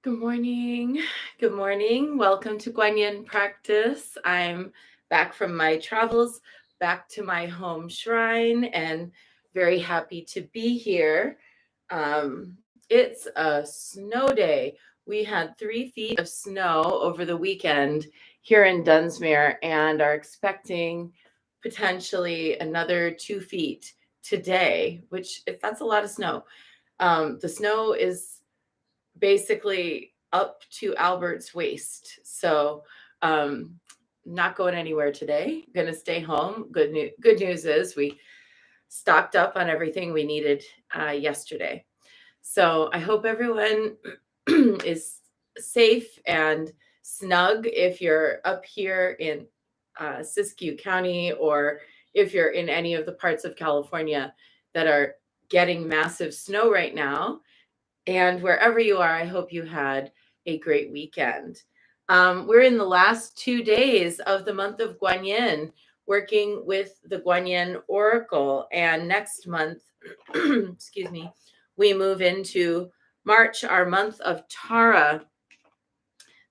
Good morning. Good morning. Welcome to Guanyin Practice. I'm back from my travels, back to my home shrine, and very happy to be here. It's a snow day. We had 3 feet of snow over the weekend here in Dunsmuir and are expecting potentially another 2 feet today, which that's a lot of snow. The snow is basically up to Albert's waist. So, not going anywhere today. Going to stay home. Good news is we stocked up on everything we needed yesterday. So I hope everyone is safe and snug if you're up here in Siskiyou County, or if you're in any of the parts of California that are getting massive snow right now. And wherever you are, I hope you had a great weekend. We're in the last 2 days of the month of Guanyin, working with the Guanyin Oracle. And next month, excuse me, we move into March, our month of Tara,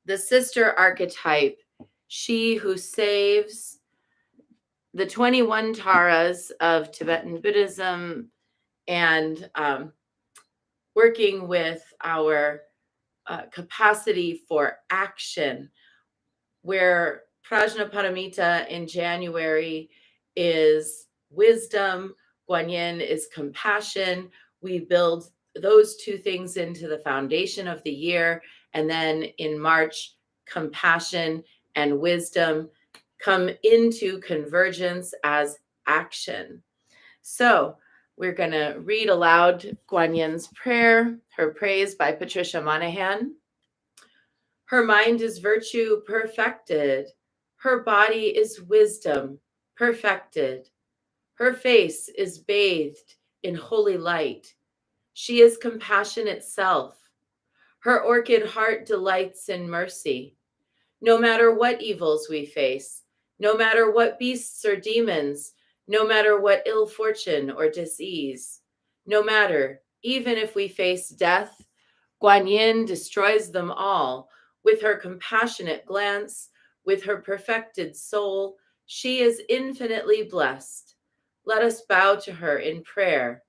the sister archetype, she who saves the 21 Taras of Tibetan Buddhism, and working with our capacity for action, where Prajnaparamita in January is wisdom, Guanyin is compassion. We build those two things into the foundation of the year. And then in March, compassion and wisdom come into convergence as action. So we're going to read aloud Guanyin's prayer, her praise by Patricia Monahan. Her mind is virtue perfected. Her body is wisdom perfected. Her face is bathed in holy light. She is compassion itself. Her orchid heart delights in mercy. No matter what evils we face, no matter what beasts or demons, no matter what ill fortune or disease, no matter, even if we face death, Guanyin destroys them all with her compassionate glance, with her perfected soul. She is infinitely blessed. Let us bow to her in prayer.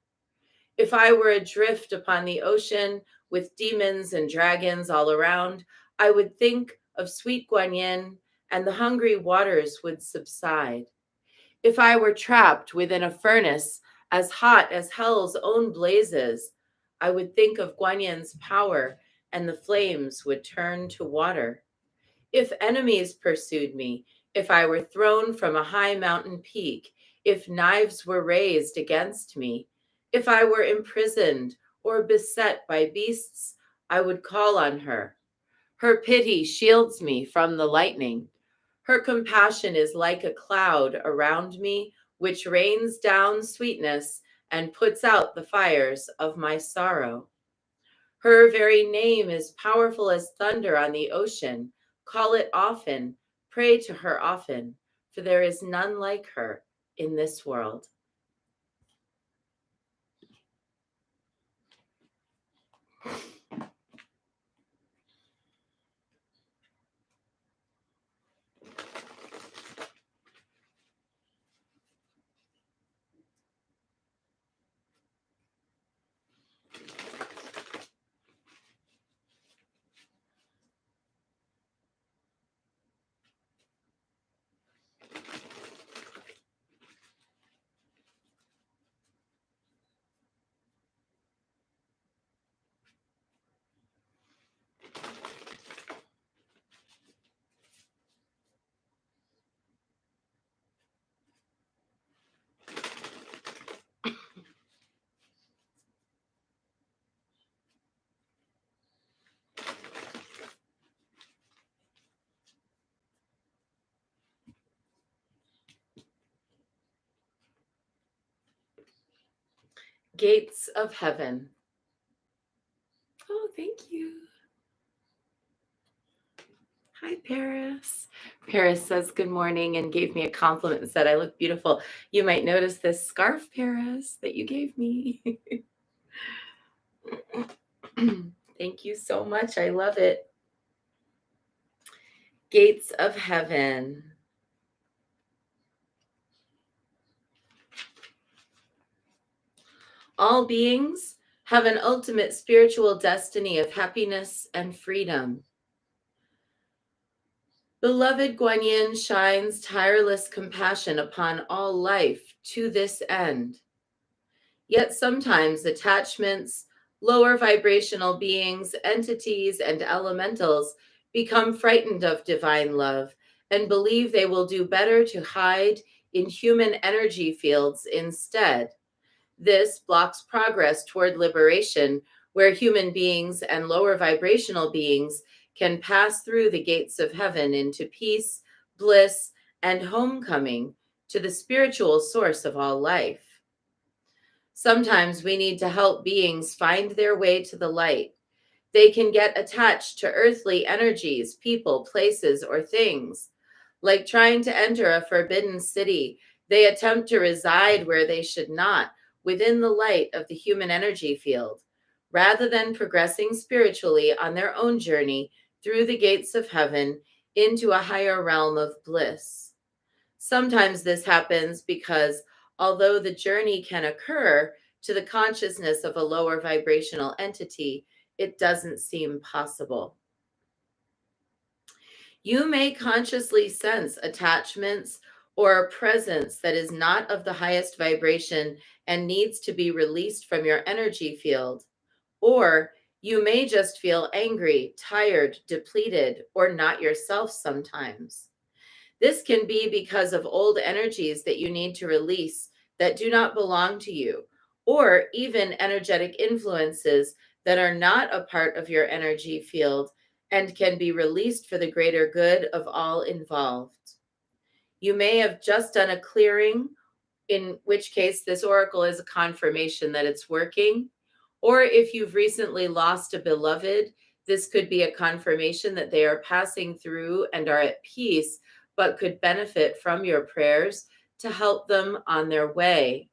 If I were adrift upon the ocean with demons and dragons all around, I would think of sweet Guanyin, and the hungry waters would subside. If I were trapped within a furnace as hot as hell's own blazes, I would think of Guanyin's power, and the flames would turn to water. If enemies pursued me, if I were thrown from a high mountain peak, if knives were raised against me, if I were imprisoned or beset by beasts, I would call on her. Her pity shields me from the lightning. Her compassion is like a cloud around me, which rains down sweetness and puts out the fires of my sorrow. Her very name is powerful as thunder on the ocean. Call it often, pray to her often, for there is none like her in this world. Gates of Heaven. Oh, thank you. Hi, Paris. Paris says good morning and gave me a compliment and said I look beautiful. You might notice this scarf, Paris, that you gave me. Thank you so much. I love it. Gates of heaven. All beings have an ultimate spiritual destiny of happiness and freedom. Beloved Guanyin shines tireless compassion upon all life to this end. Yet sometimes attachments, lower vibrational beings, entities, and elementals become frightened of divine love and believe they will do better to hide in human energy fields instead. This blocks progress toward liberation, where human beings and lower vibrational beings can pass through the gates of heaven into peace, bliss, and homecoming to the spiritual source of all life. Sometimes we need to help beings find their way to the light. They can get attached to earthly energies, people, places, or things. Like trying to enter a forbidden city, they attempt to reside where they should not, within the light of the human energy field, rather than progressing spiritually on their own journey through the gates of heaven into a higher realm of bliss. Sometimes this happens because although the journey can occur to the consciousness of a lower vibrational entity, it doesn't seem possible. You may consciously sense attachments or a presence that is not of the highest vibration and needs to be released from your energy field. Or you may just feel angry, tired, depleted, or not yourself sometimes. This can be because of old energies that you need to release that do not belong to you, or even energetic influences that are not a part of your energy field and can be released for the greater good of all involved. You may have just done a clearing, in which case this oracle is a confirmation that it's working. Or if you've recently lost a beloved, this could be a confirmation that they are passing through and are at peace, but could benefit from your prayers to help them on their way.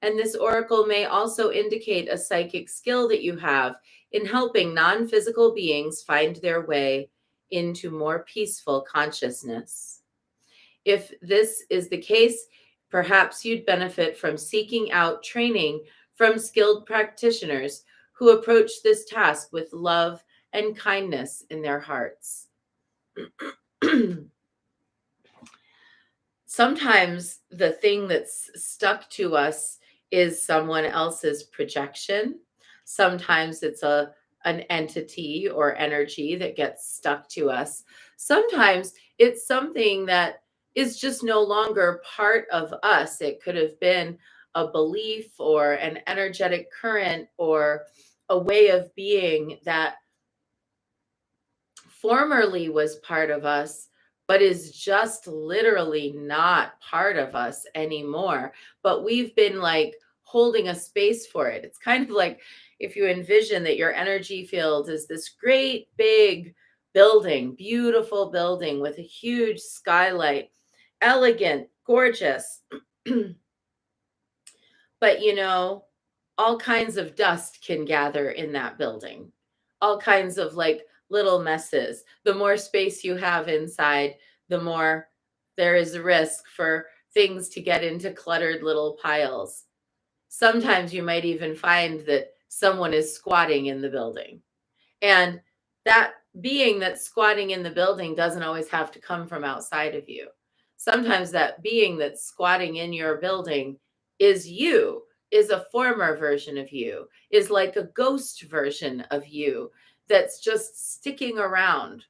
And this oracle may also indicate a psychic skill that you have in helping non physical beings find their way into more peaceful consciousness. If this is the case, perhaps you'd benefit from seeking out training from skilled practitioners who approach this task with love and kindness in their hearts. Sometimes the thing that's stuck to us is someone else's projection. Sometimes it's an entity or energy that gets stuck to us. Sometimes it's something that is just no longer part of us. It could have been a belief or an energetic current or a way of being that formerly was part of us, but is just literally not part of us anymore. But we've been like holding a space for it. It's kind of like if you envision that your energy field is this great big building, beautiful building with a huge skylight, elegant, gorgeous. But all kinds of dust can gather in that building, all kinds of like little messes. The more space you have inside, the more there is a risk for things to get into cluttered little piles. Sometimes you might even find that someone is squatting in the building. And that being that's squatting in the building doesn't always have to come from outside of you. Sometimes that being that's squatting in your building is you, is a former version of you, is like a ghost version of you that's just sticking around,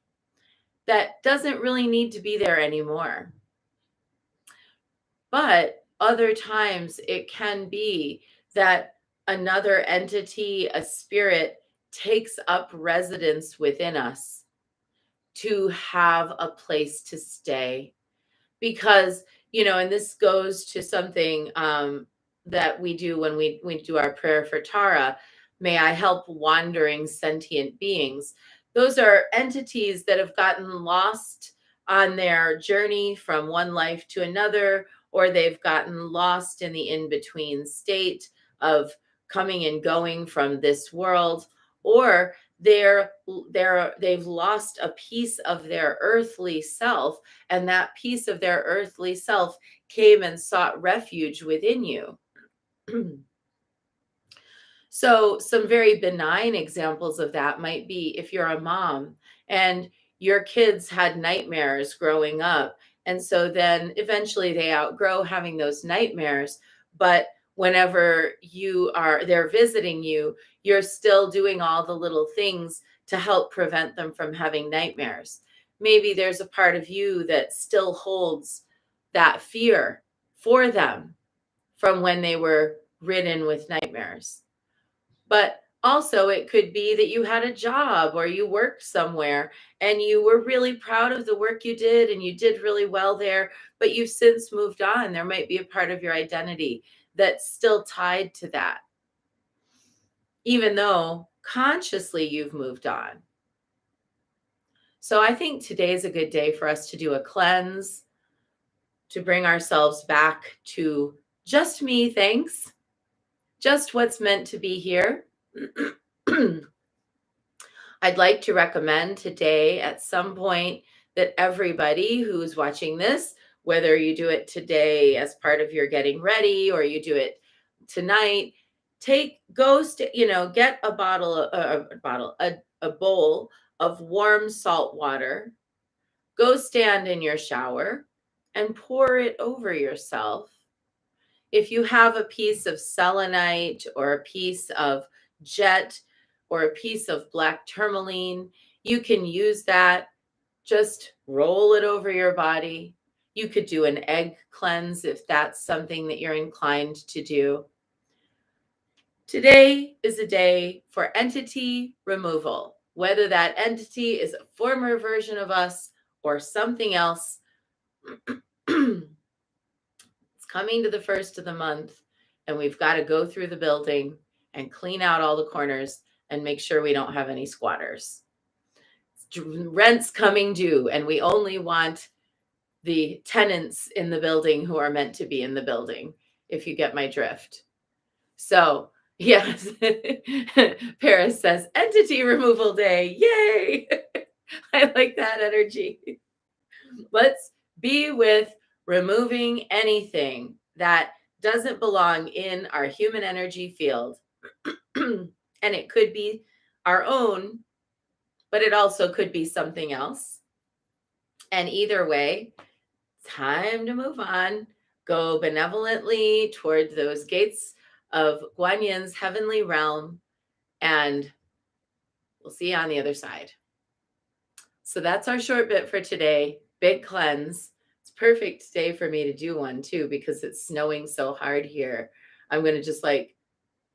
that doesn't really need to be there anymore. But other times it can be that another entity, a spirit, takes up residence within us to have a place to stay. Because, and this goes to something that we do when we do our prayer for Tara. May I help wandering sentient beings. Those are entities that have gotten lost on their journey from one life to another, or they've gotten lost in the in-between state of coming and going from this world, or they've lost a piece of their earthly self, and that piece of their earthly self came and sought refuge within you. So, some very benign examples of that might be if you're a mom and your kids had nightmares growing up. And so then eventually they outgrow having those nightmares. But whenever they're visiting you, you're still doing all the little things to help prevent them from having nightmares. Maybe there's a part of you that still holds that fear for them from when they were ridden with nightmares. But also, it could be that you had a job or you worked somewhere and you were really proud of the work you did and you did really well there, but you've since moved on. There might be a part of your identity that's still tied to that, even though consciously you've moved on. So I think today is a good day for us to do a cleanse, to bring ourselves back to just me, thanks, just what's meant to be here. I'd like to recommend today at some point that everybody who's watching this, whether you do it today as part of your getting ready or you do it tonight, get a bowl of warm salt water, go stand in your shower and pour it over yourself. If you have a piece of selenite or a piece of jet or a piece of black tourmaline, you can use that. Just roll it over your body. You could do an egg cleanse if that's something that you're inclined to do. Today is a day for entity removal, whether that entity is a former version of us or something else. Coming to the first of the month, and we've got to go through the building and clean out all the corners and make sure we don't have any squatters. Rent's coming due, and we only want the tenants in the building who are meant to be in the building, if you get my drift. So, yes, Paris says, entity removal day. Yay! I like that energy. Let's be with removing anything that doesn't belong in our human energy field. And it could be our own, but it also could be something else. And either way, time to move on. Go benevolently toward those gates of Guanyin's heavenly realm, and we'll see you on the other side. So that's our short bit for today. Big cleanse. Perfect day for me to do one too, because it's snowing so hard here. I'm going to just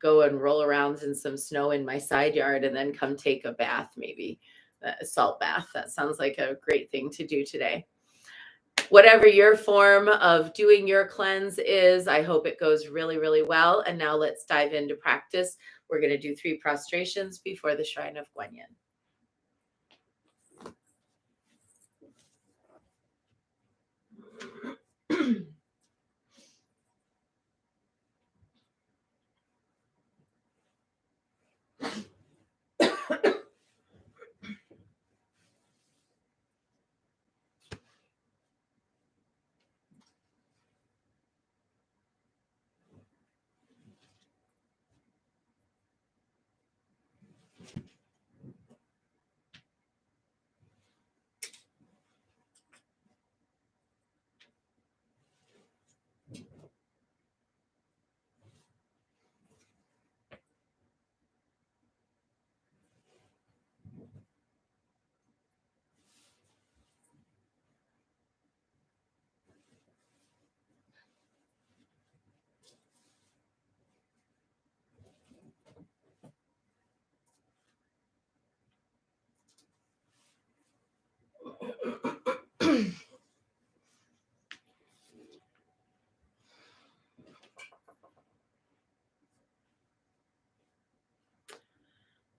go and roll around in some snow in my side yard and then come take a bath, maybe a salt bath. That sounds like a great thing to do today. Whatever your form of doing your cleanse is, I hope it goes really, really well. And now let's dive into practice. We're going to do 3 prostrations before the Shrine of Guanyin.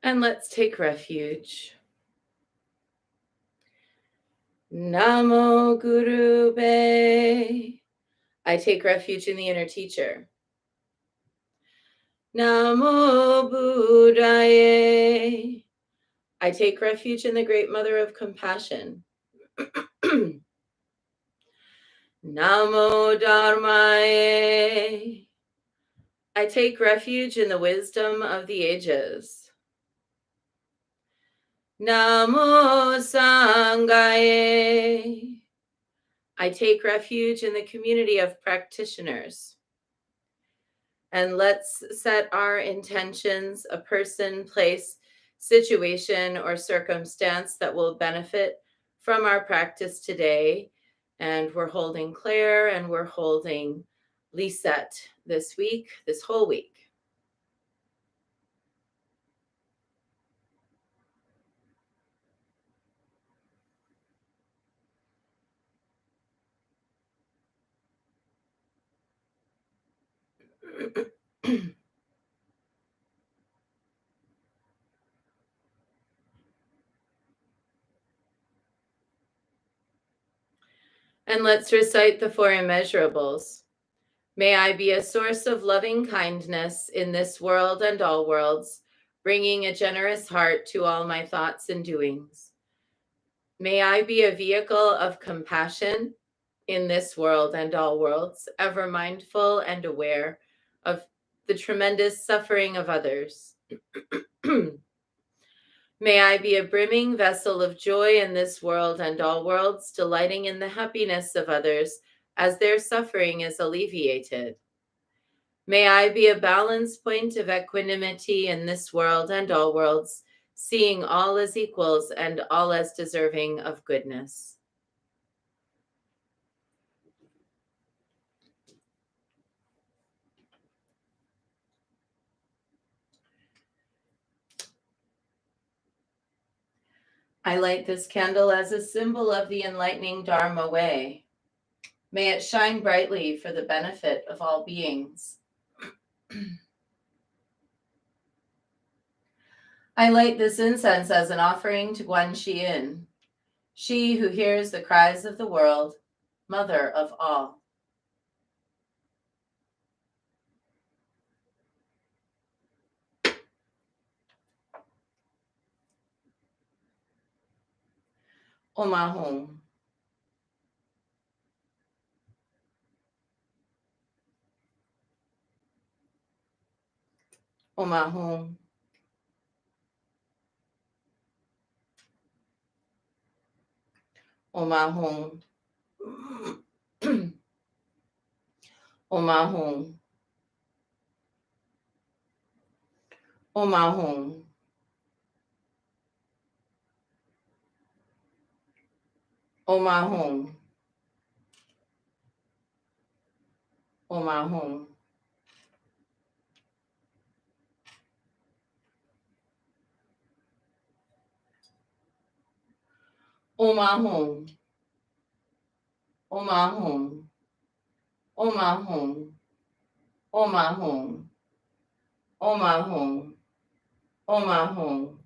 And let's take refuge. Namo Guru Be. I take refuge in the inner teacher. Namo Buddhaye. I take refuge in the Great Mother of Compassion. Namo Dharmaye. I take refuge in the wisdom of the ages. Namo Sanghaye. I take refuge in the community of practitioners. And let's set our intentions, a person, place, situation, or circumstance that will benefit from our practice today. And we're holding Claire and we're holding Lisette this week, this whole week. And let's recite the four immeasurables. May I be a source of loving kindness in this world and all worlds, bringing a generous heart to all my thoughts and doings. May I be a vehicle of compassion in this world and all worlds, ever mindful and aware of the tremendous suffering of others. May I be a brimming vessel of joy in this world and all worlds, delighting in the happiness of others as their suffering is alleviated. May I be a balance point of equanimity in this world and all worlds, seeing all as equals and all as deserving of goodness. I light this candle as a symbol of the enlightening Dharma way. May it shine brightly for the benefit of all beings. I light this incense as an offering to Guan Yin, she who hears the cries of the world, mother of all. Om Ahum. Om Ahum. Om Ahum. Om Ahum. Om Ahum. Om Ahum. Om Ahum. Om Ahum. Om Ahum. Om Ahum. Om Ahum. Om Ahum. Om Ahum.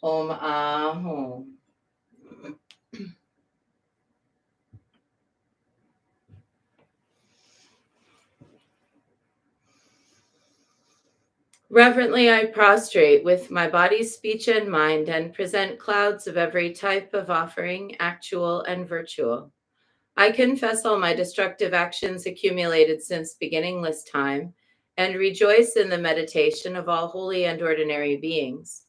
Om Ahum. Reverently, I prostrate with my body, speech, and mind and present clouds of every type of offering, actual and virtual. I confess all my destructive actions accumulated since beginningless time and rejoice in the meditation of all holy and ordinary beings.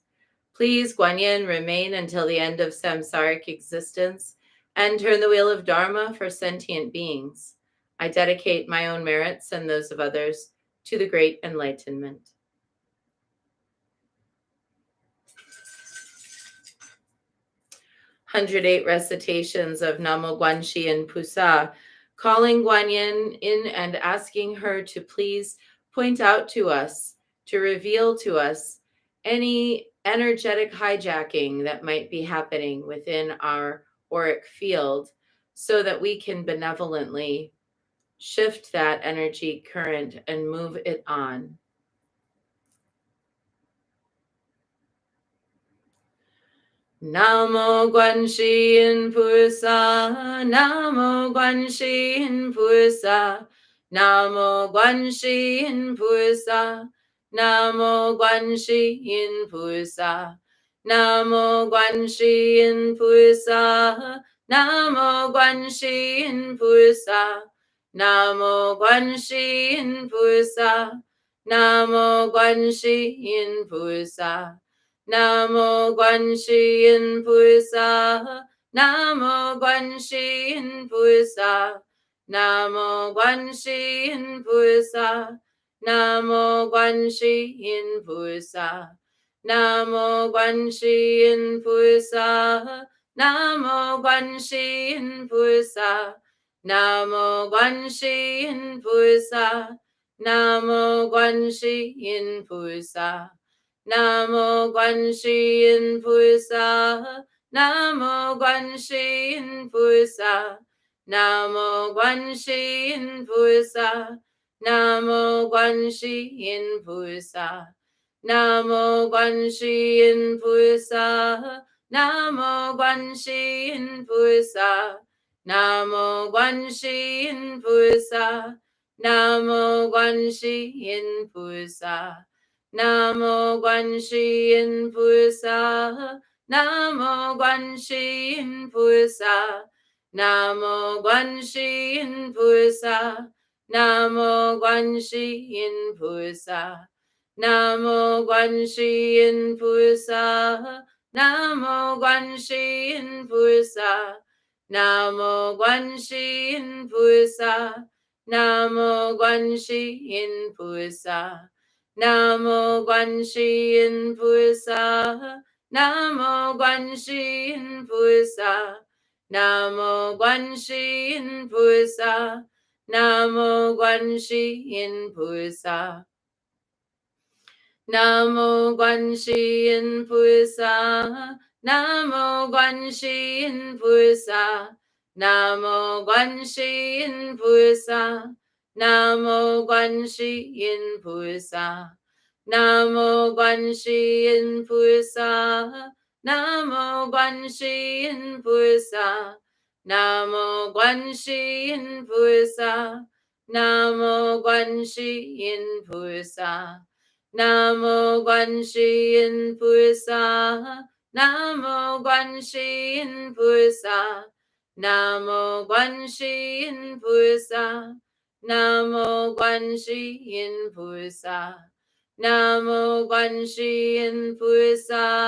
Please, Guan Yin, remain until the end of samsaric existence and turn the wheel of Dharma for sentient beings. I dedicate my own merits and those of others to the great enlightenment. 108 recitations of Namo Guanxi Pusa, calling Guan Yin in and asking her to please point out to us, to reveal to us any energetic hijacking that might be happening within our auric field so that we can benevolently shift that energy current and move it on. Namo Guanxi Pusa, Namo Guanxi Pusa, Namo Guanxi Pusa, Namo Guanxi Pusa, Namo Guanxi Yin Pusa, Namo Guanxi Yin Pusa, Namo Guanxi Yin Pusa, Namo Guanxi Yin Pusa, Namo Guanxi Yin Pusa, Namo Guanxi Yin Pusa, Namo Guanxi Yin Pusa, Namo Guanxi Yin Pusa. Namo Guanxi Yin Pusa, Namo Guanxi Yin Pusa, Namo Guanxi Yin Pusa, Namo Guanxi Yin Pusa, Namo Guanxi Yin Pusa, Namo Guanxi Yin Pusa, Namo Guanxi Yin Pusa, Namo Guanxi Yin Pusa. Namo Guanxi Yin Pusa, Namo Guanxi Yin Pusa, Namo Guanxi Yin Pusa, Namo Guanxi Yin Pusa, Namo Guanxi Yin Pusa, Namo Guanxi Yin Pusa, Namo Guanxi Yin Pusa, Namo Guanxi Yin Pusa. Namo Guanxi Yin Pusa, Namo Guanxi Yin Pusa, Namo Guanxi Yin Pusa, Namo Guanxi Yin Pusa, Namo Guanxi Yin Pusa, Namo Guanxi Yin Pusa, Namo Guanxi Yin Pusa, Namo Guanxi Yin Pusa. Namo Guanxi Yin Pusa, Namo Guanxi Yin Pusa, Namo Guanxi Yin Pusa, Namo Guanxi Yin Pusa, Namo Guanxi Yin Pusa, Namo Guanxi Yin Pusa, Namo Guanxi Yin Pusa, Namo Guanxi Yin Pusa. Namo Guanxi Yin Pusa, Namo Guanxi Yin Pusa, Namo Guanxi Yin Pusa, Namo Guanxi Yin Pusa, Namo Guanxi Yin Pusa,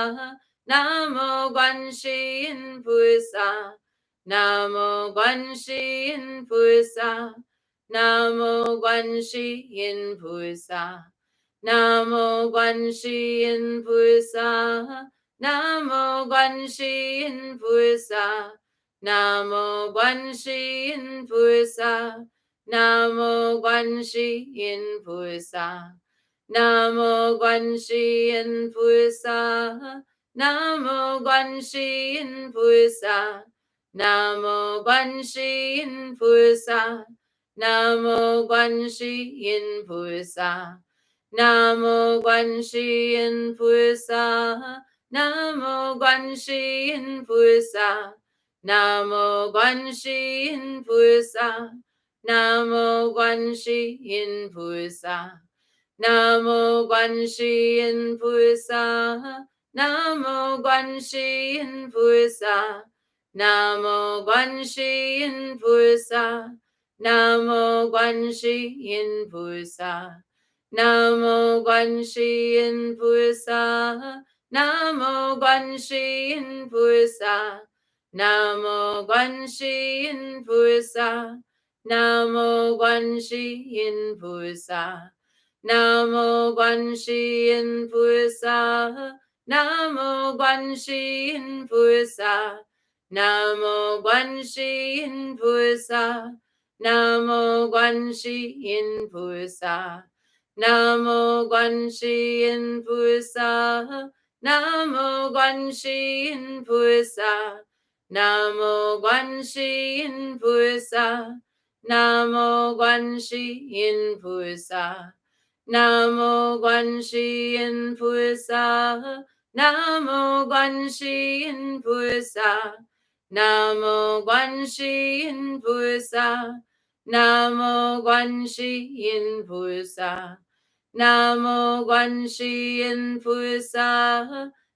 Namo Guanxi Yin Pusa, Namo Guanxi Yin Pusa, Namo Guanxi Yin Pusa. Namo Guanxi Yin Pusa, Namo Guanxi Yin Pusa, Namo Guanxi Yin Pusa, Namo Guanxi Yin Pusa, Namo Guanxi Yin Pusa, Namo Guanxi Yin Pusa, Namo Guanxi Yin Pusa, Namo Guanxi Yin Pusa. Namo Guanxi Yin Pusa, Namo Guanxi Yin Pusa, Namo Guanxi Yin Pusa, Namo Guanxi Yin Pusa, Namo Guanxi Yin Pusa, Namo Guanxi Yin Pusa, Namo Guanxi Yin Pusa, Namo Guanxi Yin Pusa. Namo Guanxi Yin Pusa, Namo Guanxi Yin Pusa, Namo Guanxi Yin Pusa, Namo Guanxi Yin Pusa, Namo Guanxi Yin Pusa, Namo Guanxi Yin Pusa, Namo Guanxi Yin Pusa, Namo Guanxi Yin Pusa. Namo Guanxi Yin Pusa, Namo Guanxi Yin Pusa, Namo Guanxi Yin Pusa, Namo Guanxi Yin Pusa, Namo Guanxi Yin Pusa, Namo Guanxi Yin Pusa, Namo Guanxi Yin Pusa, Namo Guanxi Yin Pusa. Namo Guanxi Yin Pusa,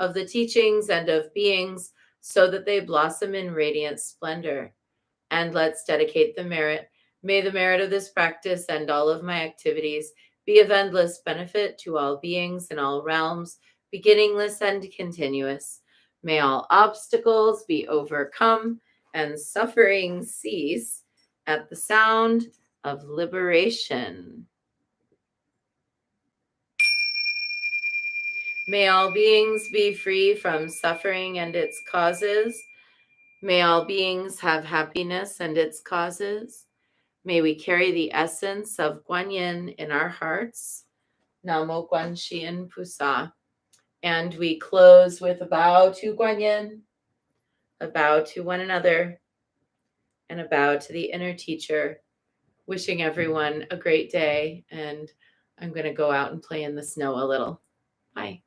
of the teachings and of beings, so that they blossom in radiant splendor. And let's dedicate the merit. May the merit of this practice and all of my activities be of endless benefit to all beings in all realms, beginningless and continuous. May all obstacles be overcome and suffering cease at the sound of liberation. May all beings be free from suffering and its causes. May all beings have happiness and its causes. May we carry the essence of Guanyin in our hearts. Namo Guanxin Pusa. And we close with a bow to Guanyin, a bow to one another, and a bow to the inner teacher. Wishing everyone a great day. And I'm going to go out and play in the snow a little. Bye.